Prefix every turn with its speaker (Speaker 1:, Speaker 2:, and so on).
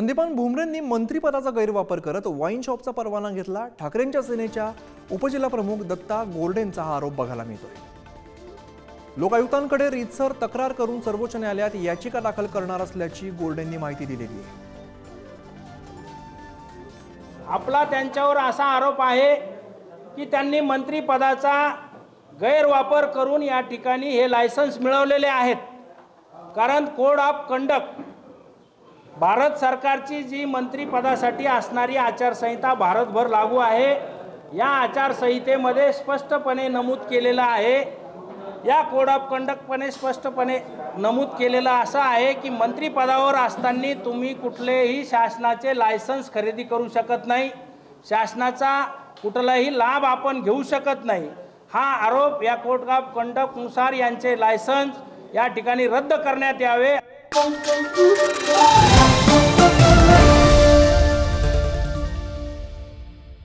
Speaker 1: संदीपान भुमरेंनी मंत्रिपदाचा गैरवापर करत वाईन शॉपचा परवाना घेतला। ठाकरेंच्या सेनेच्या उपजिल्हा प्रमुख दत्ता गोरडेंचा हा आरोप बघायला मिळतोय। लोकायुक्तांकडे रीतसर तक्रार करून सर्वोच्च न्यायालयात याचिका दाखल करणार असल्याची गोरडेंनी माहिती दिलेली आहे।
Speaker 2: आपला त्यांच्यावर असा आरोप आहे की त्यांनी मंत्रिपदाचा गैरवापर करून या ठिकाणी हे लायसन्स मिळवलेले आहेत। कारण कोड ऑफ कंडक्ट भारत सरकारची जी मंत्रिपदासाठी असणारी आचारसंहिता भारतभर लागू आहे, या आचारसंहितेमध्ये स्पष्टपणे नमूद केलेलं आहे, या कोड ऑफ कंडक्टपणे स्पष्टपणे नमूद केलेलं असं आहे की मंत्रिपदावर असताना तुम्ही कुठलेही शासनाचे लायसन्स खरेदी करू शकत नाही, शासनाचा कुठलाही लाभ आपण घेऊ शकत नाही। हा आरोप या कोड ऑफ कंडक्टनुसार यांचे लायसन्स या ठिकाणी रद्द करण्यात यावे।